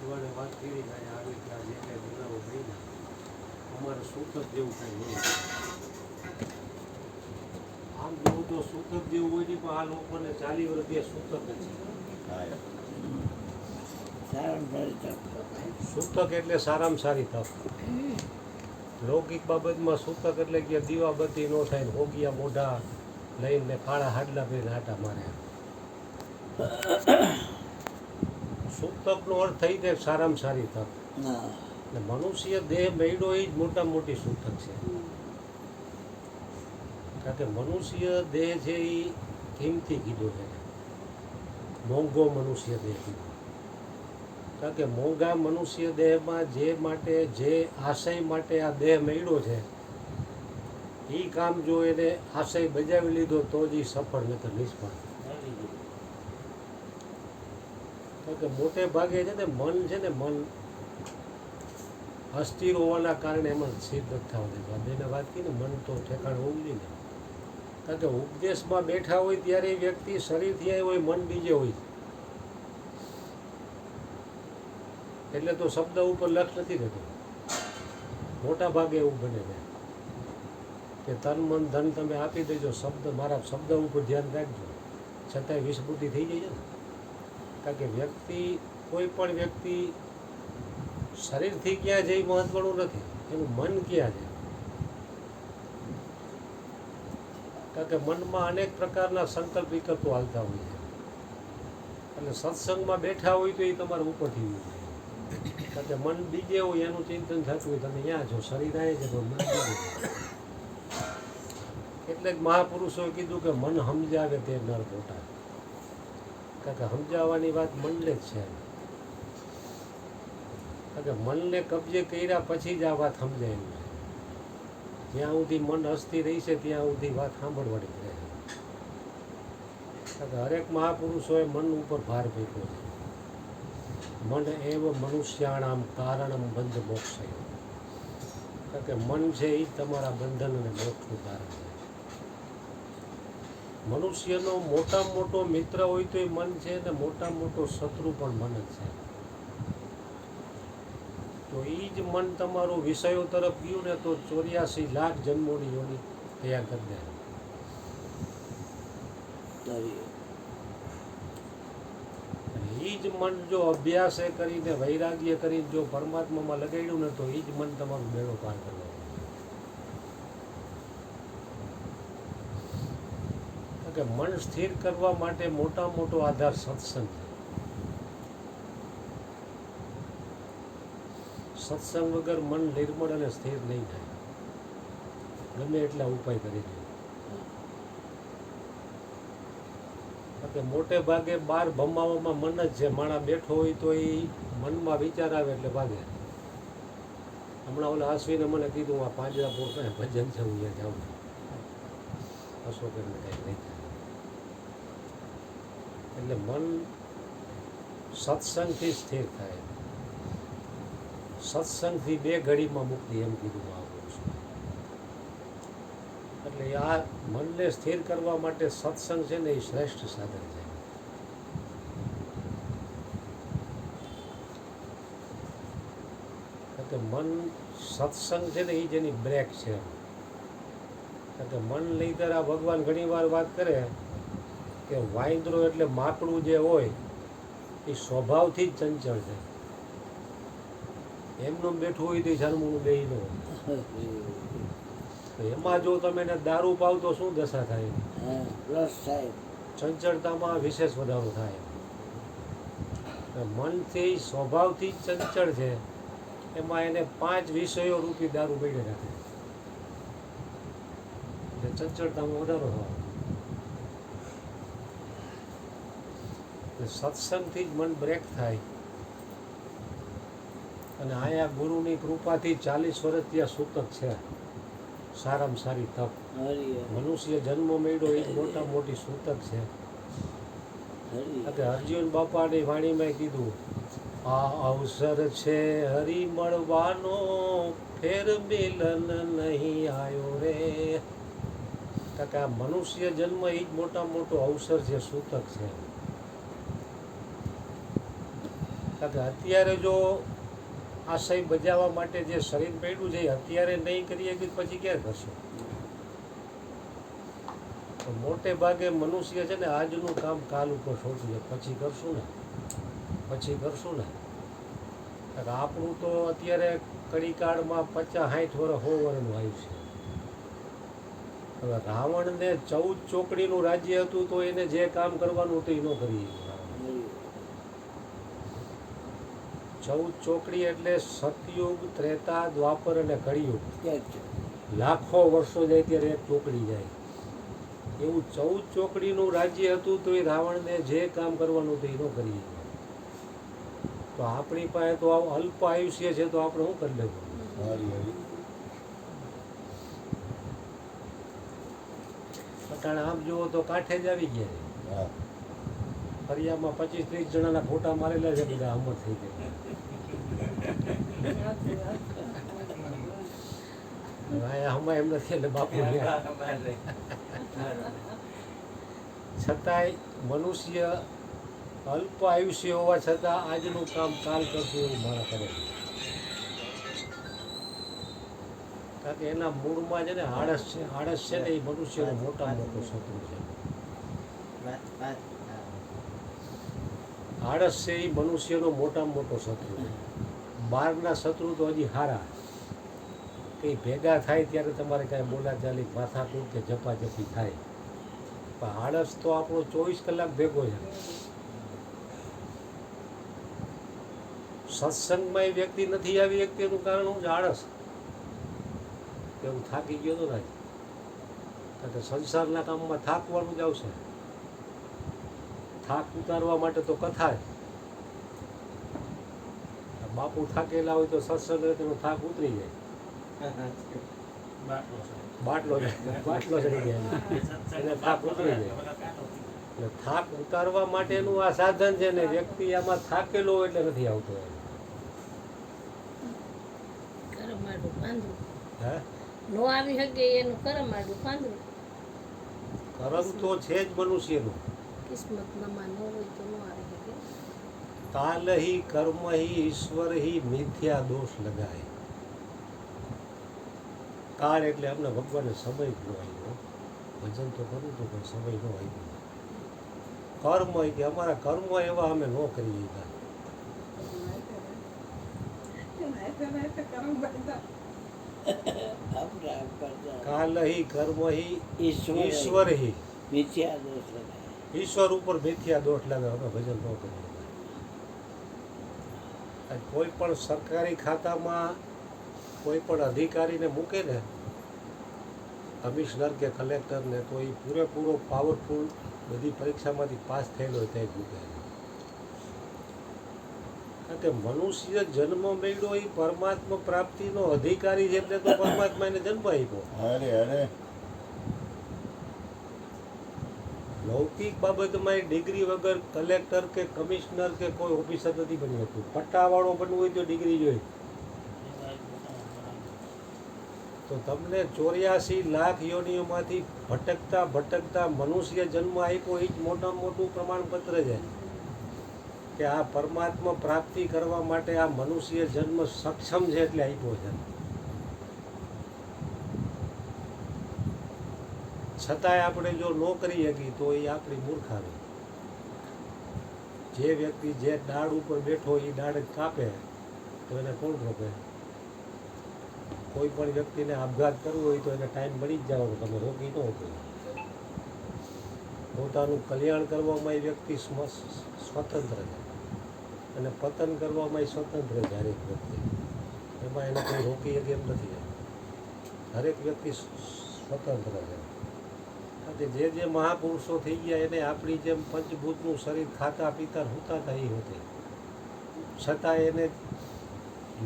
વિદ્વાને વાત કરી કે આ રીતના જે કંઈ બનાવો બન્યા અમારે સૂતક જેવું કંઈ નહીં. આમ જોવું તો સૂતક જેવું હોય નહીં, પણ આ લોકોને 40 વર્ષ બે સૂતક જ છે. સૂતક એટલે સારામાં સારી તક. લૌકિક બાબતમાં સૂતક એટલે કે દીવાબત્તી ન થાય, હોગિયા મોઢા લઈને કાળા હાડલા પહેરીને આટા મારે. સૂતકનો અર્થ થઈ જાય સારામાં સારી તક. એટલે મનુષ્ય દેહ મળ્યો એ જ મોટામાં મોટી સૂતક છે. કારણ કે મનુષ્ય દેહ છે એ કિંમતી કીધો છે, મોંઘો મનુષ્ય દેહ કીધો. કારણ કે મોંઘા મનુષ્ય દેહમાં જે આશય માટે આ દેહ મળ્યો છે એ કામ જો એને આશય બજાવી લીધો તો જ એ સફળ નકર નિષ્ફળ. કારણ કે મોટે ભાગે છે ને મન છે ને, મન અસ્થિર હોવાના કારણે એમાં સિદ્ધ નથી થવા દેતું. બેને વાત કરી ને મન તો ઠેકાણ હોવું જોઈએ ને. કારણ કે ઉપદેશમાં બેઠા હોય ત્યારે વ્યક્તિ શરીરથી આવ્યો હોય, મન બીજે હોય, એટલે તો શબ્દ ઉપર લક્ષ નથી રહેતું. મોટા ભાગે એવું બને છે કે તન મન ધન તમે આપી દેજો, મારા શબ્દ ઉપર ધ્યાન રાખજો, છતાંય વિસ્મૃતિ થઈ જાય છે ને. કારણ કે કોઈ પણ વ્યક્તિ શરીરથી ક્યાં છે એ મહત્વનું નથી, એનું મન ક્યાં છે. કારણ કે મનમાં અનેક પ્રકારના સંકલ્પ વિકલ્પો હાલતા હોય છે. એટલે સત્સંગમાં બેઠા હોય તો એ તમારા ઉપરથી હોય. કારણ કે મન બીજે હોય, એનું ચિંતન થતું હોય, તમે ત્યાં છો, શરીર આવે છે તો મન બીજે. એટલે જ મહાપુરુષોએ કીધું કે મન સમજાવે તે નર ખોટા. કારણ કે સમજાવવાની વાત મનને જ છે. કારણ કે મનને કબજે કર્યા પછી જ આ વાત સમજાય એમ છે. જ્યાં સુધી મન અસ્થિર રહી છે ત્યાં સુધી વાત સાંભળવાની રહે. કારણ કે હરેક મહાપુરુષોએ મન ઉપર ભાર મૂક્યો છે. મન એવ મનુષ્યાણામ કારણમ બંધ મોક્ષ. કારણ કે મન છે એ તમારા બંધન અને મોક્ષનું કારણ છે. મનુષ્યનો મોટામાં મોટો મિત્ર હોય તો એ મન છે, ને મોટામાં મોટો શત્રુ પણ મન જ છે. તો એ જ મન તમારું વિષયો તરફ ગયું ને તો 84 લાખ જન્મોની યોની તૈયાર કરી દે. એ જ મન જો અભ્યાસ કરીને વૈરાગ્ય કરીને જો પરમાત્મામાં લગાડ્યું ને તો એ જ મન તમારું બેડો પાર કરવાનું. કે મન સ્થિર કરવા માટે મોટામાં મોટો આધાર સત્સંગ છે. સત્સંગ વગર મન નિર્મળ અને સ્થિર નહીં થાય, ગમે એટલા ઉપાય કરી દે. કે મોટે ભાગે બહાર ભમાવામાં મન જ છે. માણસ બેઠો હોય તો એ મનમાં વિચાર આવે એટલે ભાગે. હમણાં ઓલા આશ્વીને મને કીધું આ પાંજરાપોળ કાંઈ ભજન છે, હું ત્યાં જાઉં અશોકને કંઈક નહીં થાય. એટલે મન સત્સંગથી સ્થિર થાય. સત્સંગથી 2 ઘડીમાં મુક્તિ, એમ કીધું મહાપુરુષ. એટલે આ મનને સ્થિર કરવા માટે સત્સંગ છે ને એ શ્રેષ્ઠ સાધન છે. કારણ કે મન સત્સંગ છે ને એ જેની બ્રેક છે. કારણ કે મન નહીંતર આ ભગવાન ઘણી વાર વાત કરે કે વાંદરો એટલે માકડું જે હોય એ સ્વભાવથી જ ચંચળ છે. એમનું બેઠું હોય તો જન્મનું બે ન હોય. એમાં જો તમે એને દારૂ પાવ તો શું દશા થાય? ચંચળતામાં વિશેષ વધારો થાય. મનથી સ્વભાવથી જ ચંચળ છે, એમાં એને 5 વિષયો રૂપી દારૂ પીડે રાખે એટલે ચંચળતામાં વધારો થવાનો. સત્સંગથી જ મન બ્રેક થાય. અને આયા ગુરુની કૃપાથી 40 વર્ષ ત્યાં સૂતક છે, સારામાં સારી તક. મનુષ્ય જન્મ મળ્યો એ મોટા મોટી સૂતક છે. અર્જુન બાપાની વાણીમાં કીધું, આ અવસર છે હરી મળવાનો, ફેર મિલન નહીં આવ્યો રે. કારણ કે આ મનુષ્ય જન્મ એ જ મોટા મોટો અવસર છે, સૂતક છે. કારણ કે અત્યારે જો આશય બજાવવા માટે જે શરીર પડ્યું છે એ અત્યારે નહીં કરીએ કે પછી ક્યારે કરશું? તો મોટે ભાગે મનુષ્ય છે ને આજનું કામ કાલ ઉપર છોડતું છે, પછી કરશું ને. કારણ કે આપણું તો અત્યારે કડીકાળમાં 50-60 વર્ષ 100 વર્ષનું આયુષ્ય. હવે રાવણને 14 ચોકડીનું રાજ્ય હતું તો એને જે કામ કરવાનું હતું એ ન કરી. 14 ચોકડી એટલે સતયુગ, ત્રેતા, દ્વાપર અને કળિયુગ. લાખો વર્ષો જાય ત્યારે એક ચોકડી જાય. એવું 14 ચોકડીનું રાજ્ય હતું તો એ રાવણને જે કામ કરવાનું હતું એ ન કરી. તો આપણી પાસે તો અલ્પ આયુષ્ય છે તો આપણે શું કરી લેવું? અટાણે આમ જુઓ તો કાંઠે જ આવી ગયા. ફરિયામાં 25-30 જણાના ફોટા મારેલા છે, બધા અમર થઈ ગયા. હમણાં એમ નથી એટલે બાપુ છતાંય મનુષ્ય અલ્પ આયુષ્ય હોવા છતાં આજનું કામ કાલ કરશું એવું મારા કરે. કારણ કે એના મૂળમાં છે ને આળસ છે. આળસ છે ને એ મનુષ્યનો મોટામાં મોટો શત્રુ છે. આળસ છે એ મનુષ્યનો મોટામાં મોટો શત્રુ છે. બહારના શત્રુ તો હજી હારા, કંઈ ભેગા થાય ત્યારે તમારે કાંઈ બોલાચાલી, માથાકૂટ કે ઝપાઝપી થાય. પણ આળસ તો આપણો 24 કલાક ભેગો છે. સત્સંગમાં એ વ્યક્તિ નથી આવી શકતી એનું કારણ શું છે? આળસ. એવું થાકી ગયો તો થાય. કારણ કે સંસારના કામમાં થાકવાનું જ આવશે. થાક ઉતારવા માટે તો કથા. બાપુ થાકેલા હોય તો સત્સંગ હોય તો થાક ઉતરી જાય. બાટલો ચડી જાય એને થાક ઉતરી જાય. એટલે થાક ઉતારવા માટેનું આ સાધન છે ને વ્યક્તિ આમાં થાકેલો હોય એટલે નથી આવતો. નો આવી શકે એનું કરમ આડું પાંદડું. કરમ તો છે જ મનુષ્યનું. કિસ્મતમાં ન હોય તો ન આવી શકે. કાલહી કર્મહી ઈશ્વરહી મિથ્યા દોષ લગાય. કાળ એટલે અમને ભગવાને સમય ન આવ્યો. ભજન તો કરવું હતું પણ સમય ન આવ્યો. કર્મ કે અમારા કર્મ એવા અમે ન કરી દીધા. કાલહી કર્મહી ઈશ્વરહી મિથ્યા દોષ લગાય. ઈશ્વર ઉપર મિથ્યા દોષ લગાવે. અમે ભજન ન કરી. કોઈ પણ સરકારી ખાતામાં કોઈ પણ અધિકારીને મૂકે ને, કમિશનર કે કલેક્ટરને, તો એ પૂરેપૂરો પાવરફુલ બધી પરીક્ષામાંથી પાસ થયેલો હોય ત્યાં જ મૂકે. કારણ કે મનુષ્ય જન્મ મેળ્યો એ પરમાત્મા પ્રાપ્તિનો અધિકારી છે એટલે તો પરમાત્મા એને જન્મ આપ્યો. લૌકિક બાબતમાં એ ડિગ્રી વગર કલેક્ટર કે કમિશનર કે કોઈ ઓફિસર નથી બની શકતું. પટ્ટાવાળો બનવું હોય તો ડિગ્રી જોઈએ. તો તમને 84 લાખ યોનિઓમાંથી ભટકતા મનુષ્ય જન્મ આપ્યો એ જ મોટામાં મોટું પ્રમાણપત્ર છે કે આ પરમાત્મા પ્રાપ્તિ કરવા માટે આ મનુષ્ય જન્મ સક્ષમ છે એટલે આપ્યો છે. છતાંય આપણે જો ન કરી શકીએ તો એ આપણી મૂર્ખાવી. જે વ્યક્તિ જે ડાળ ઉપર બેઠો એ ડાળ જ કાપે તો એને કોણ રોકે? કોઈ પણ વ્યક્તિને આપઘાત કરવો હોય તો એને ટાઈમ મળી જ જવાનો, તમે રોકી ન શકો. પોતાનું કલ્યાણ કરવામાં એ વ્યક્તિ સ્વતંત્ર છે અને પતન કરવામાં સ્વતંત્ર છે. હરેક વ્યક્તિ એમાં એને કોઈ રોકી શકે એમ નથી. હરેક વ્યક્તિ સ્વતંત્ર છે. જે જે મહાપુરુષો થઈ ગયા એને આપણી જેમ પંચભૂતનું શરીર ખાતા પીતા હોતા હતા એ હોતે, છતાં એને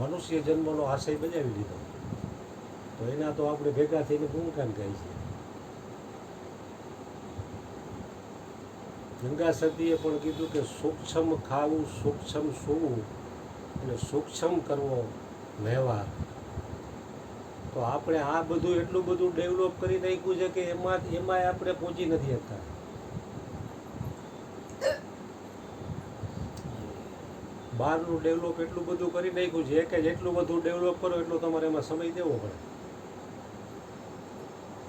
મનુષ્ય જન્મનો આશય બજાવી લીધો. તો એના તો આપણે ભેગા થઈને ગુણગાન ગાય છે. ગંગા સતીએ પણ કીધું કે સૂક્ષ્મ ખાવું, સૂક્ષ્મ સૂવું અને સૂક્ષ્મ કરવો વ્યવહાર. તો આપણે આ બધું એટલું બધું ડેવલપ કરી નાખ્યું છે કે એમાંય આપણે પહોંચી નથી શકતા. બહારનું ડેવલપ એટલું બધું કરી નાખ્યું છે કે જેટલું બધું ડેવલપ કરો એટલો તમારે એમાં સમય દેવો પડે.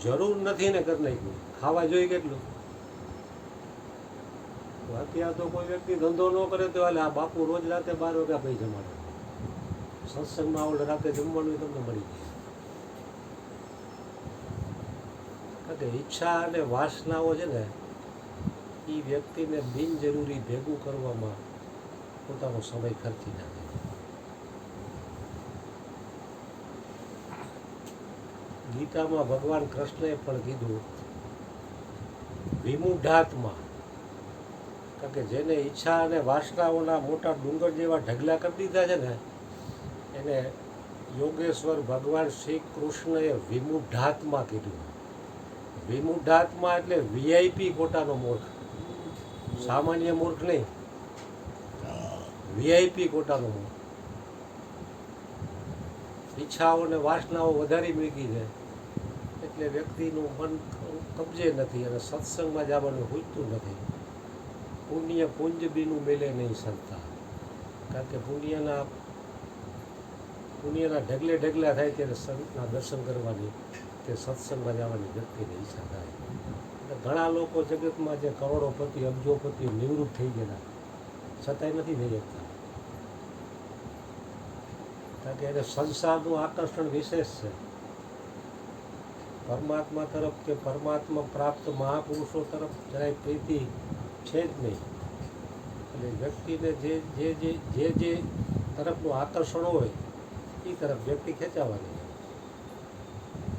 જરૂર નથી ને કરી નાખ્યું. ખાવા જોઈએ કેટલું? અત્યારે તો કોઈ વ્યક્તિ ધંધો ન કરે તો હાલે આ બાપુ રોજ રાતે 12 વાગ્યા પછી જમાડે. સત્સંગમાં આવડે રાતે જમવાનું તમને મળી જાય. કારણ કે ઈચ્છા અને વાસનાઓ છે ને એ વ્યક્તિને બિનજરૂરી ભેગું કરવામાં પોતાનો સમય ખર્ચી નાખે. ગીતામાં ભગવાન કૃષ્ણએ પણ કીધું વિમૂઢાત્મા, કારણ કે જેને ઈચ્છા અને વાસનાઓના મોટા ડુંગર જેવા ઢગલા કરી દીધા છે ને એને યોગેશ્વર ભગવાન શ્રી કૃષ્ણએ વિમૂઢાત્મા કીધું. વિમૂઢાત્મા એટલે વીઆઈપી કોટાનો મૂર્ખ, સામાન્ય મૂર્ખ નહીં, વીઆઈપી કોટાનો મૂર્ખ. ઈચ્છાઓ અને વાસનાઓ વધારી મૂકી છે એટલે વ્યક્તિનું મન કબજે નથી અને સત્સંગમાં જવાનું ભૂલતું નથી. પુણ્ય પુંજબીનું મેલે નહીં સરતા, કારણ કે પુણ્યના ઢગલે ઢગલા થાય ત્યારે સંતના દર્શન કરવાની, તે સત્સંગમાં જવાની વ્યક્તિની ઈચ્છા થાય. એટલે ઘણા લોકો જગતમાં જે કરોડોપતિ અબજોપતિ નિવૃત્ત થઈ ગયેલા છતાંય નથી થઈ શકતા, કારણ કે એને સંસારનું આકર્ષણ વિશેષ છે. પરમાત્મા તરફ કે પરમાત્મા પ્રાપ્ત મહાપુરુષો તરફ જરાય પ્રીતિ છે જ નહીં. એટલે વ્યક્તિને જે તરફનું આકર્ષણ હોય એ તરફ વ્યક્તિ ખેંચાવાની.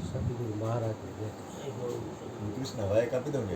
સદગુરુ મહારાજને કૃષ્ણ વાયક આપી દઉં ને.